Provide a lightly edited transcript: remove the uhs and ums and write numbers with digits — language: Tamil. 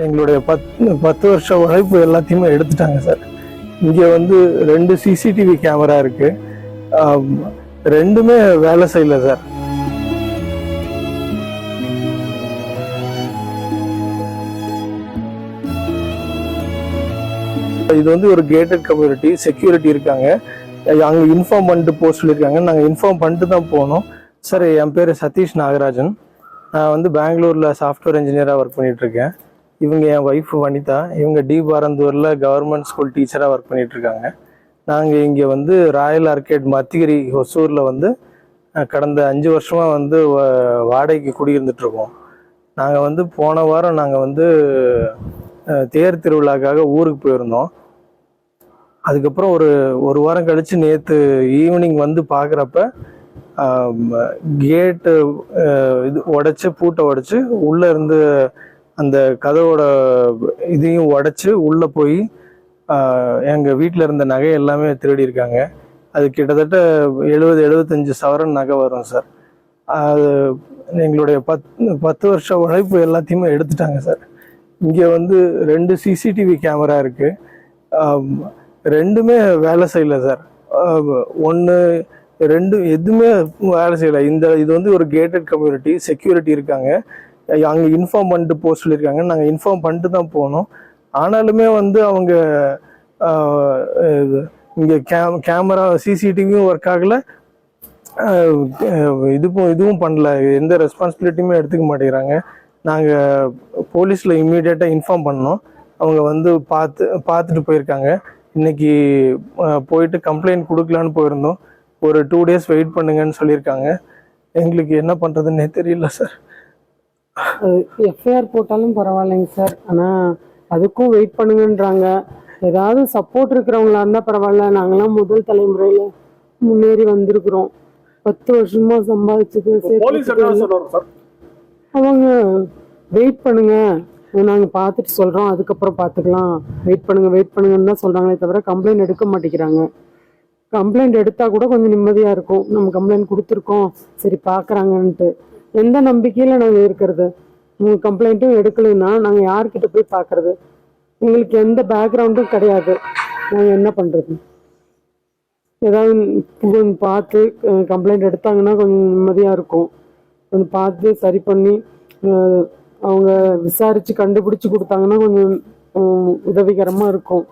எங்களுடைய 10 வருஷ உழைப்பு எல்லாத்தையுமே எடுத்துட்டாங்க சார். இங்கே வந்து 2 சிசிடிவி கேமரா இருக்கு, ரெண்டுமே வேலை செய்யல சார். இது வந்து ஒரு கேட்டட் கம்யூனிட்டி, செக்யூரிட்டி இருக்காங்க, அங்கே இன்ஃபார்ம் பண்ணிட்டு போக சொல்லியிருக்காங்க. நாங்கள் இன்ஃபார்ம் பண்ணிட்டு தான் போனோம் சார். என் பேர் சதீஷ் நாகராஜன். நான் வந்து பெங்களூரில் சாஃப்ட்வேர் இன்ஜினியராக ஒர்க் பண்ணிகிட்ருக்கேன். இவங்க என் ஒய்ஃப் வனிதா. இவங்க டி பாரந்தூரில் கவர்மெண்ட் ஸ்கூல் டீச்சராக ஒர்க் பண்ணிகிட்ருக்காங்க. நாங்கள் இங்கே வந்து ராயல் ஆர்கேட் மத்திகிரி ஒசூரில் வந்து கடந்த 5 வருஷமாக வந்து வாடகைக்கு குடியிருந்துட்டுருக்கோம். நாங்கள் வந்து போன வாரம் நாங்கள் வந்து தேர் திருவிழாக்காக ஊருக்கு போயிருந்தோம். அதுக்கப்புறம் ஒரு வாரம் கழித்து நேற்று ஈவினிங் வந்து பார்க்குறப்ப கேட்டு இது உடைச்சி, பூட்டை உடைச்சி உள்ளே இருந்து அந்த கதவோட இதையும் உடைச்சி உள்ளே போய் எங்கள் வீட்டில் இருந்த நகை எல்லாமே திருடி இருக்காங்க. அது கிட்டத்தட்ட 70-75 சவரன் நகை வரும் சார். அது எங்களுடைய 10 வருஷ உழைப்பு எல்லாத்தையுமே எடுத்துட்டாங்க சார். இங்கே வந்து 2 சிசிடிவி கேமரா இருக்கு, ரெண்டுமே வேலை செய்யல சார். 1 2 எதுவுமே வேலை செய்யலை. இது வந்து ஒரு கேட்டட் கம்யூனிட்டி, செக்யூரிட்டி இருக்காங்க, அங்கே இன்ஃபார்ம் பண்ணிட்டு போக சொல்லியிருக்காங்க. நாங்கள் இன்ஃபார்ம் பண்ணிட்டு தான் போனோம். ஆனாலுமே வந்து அவங்க இங்கே கேமரா சிசிடிவியும் ஒர்க் ஆகலை, இதுவும் பண்ணல, எந்த ரெஸ்பான்சிபிலிட்டியுமே எடுத்துக்க மாட்டேங்கிறாங்க. நாங்கள் போலீஸில் இம்மீடியட்டாக இன்ஃபார்ம் பண்ணோம். அவங்க வந்து பார்த்துட்டு போயிருக்காங்க. இன்னைக்கு போயிட்டு கம்ப்ளைண்ட் கொடுக்கலான்னு போயிருந்தோம். ஒரு 2 days வெயிட் பண்ணுங்கன்னு சொல்லியிருக்காங்க. எங்களுக்கு என்ன பண்ணுறதுன்னே தெரியல சார். எஃப்ஐஆர் போட்டாலும் பரவாயில்லைங்க சார், ஆனால் அதுக்கும் வெயிட் பண்ணுங்கன்றாங்க. ஏதாவது சப்போர்ட் இருக்கிறவங்களா இருந்தால் பரவாயில்ல. நாங்களாம் முதல் தலைமுறையில் முன்னேறி வந்திருக்கிறோம். 10 வருஷமா சம்பாதிச்சது. அவங்க வெயிட் பண்ணுங்க, நாங்கள் பார்த்துட்டு சொல்கிறோம், அதுக்கப்புறம் பார்த்துக்கலாம், வெயிட் பண்ணுங்கன்னு தான் சொல்கிறாங்களே தவிர கம்ப்ளைண்ட் எடுக்க மாட்டேங்கிறாங்க. கம்ப்ளைண்ட் எடுத்தால் கூட கொஞ்சம் நிம்மதியாக இருக்கும். நம்ம கம்ப்ளைண்ட் கொடுத்துருக்கோம், சரி பார்க்குறாங்கன்ட்டு. எந்த நம்பிக்கையில் நாங்கள் இருக்கிறது? உங்கள் கம்ப்ளைண்ட்டும் எடுக்கலைன்னா நாங்கள் யார்கிட்ட போய் பார்க்குறது? எங்களுக்கு எந்த பேக்ரவுண்டும் கிடையாது. நாங்கள் என்ன பண்ணுறது? ஏதாவது கொஞ்சம் பார்த்து கம்ப்ளைண்ட் எடுத்தாங்கன்னா கொஞ்சம் நிம்மதியாக இருக்கும். கொஞ்சம் பார்த்து சரி பண்ணி அவங்க விசாரித்து கண்டுபிடிச்சி கொடுத்தாங்கன்னா கொஞ்சம் உதவிகரமாக இருக்கும்.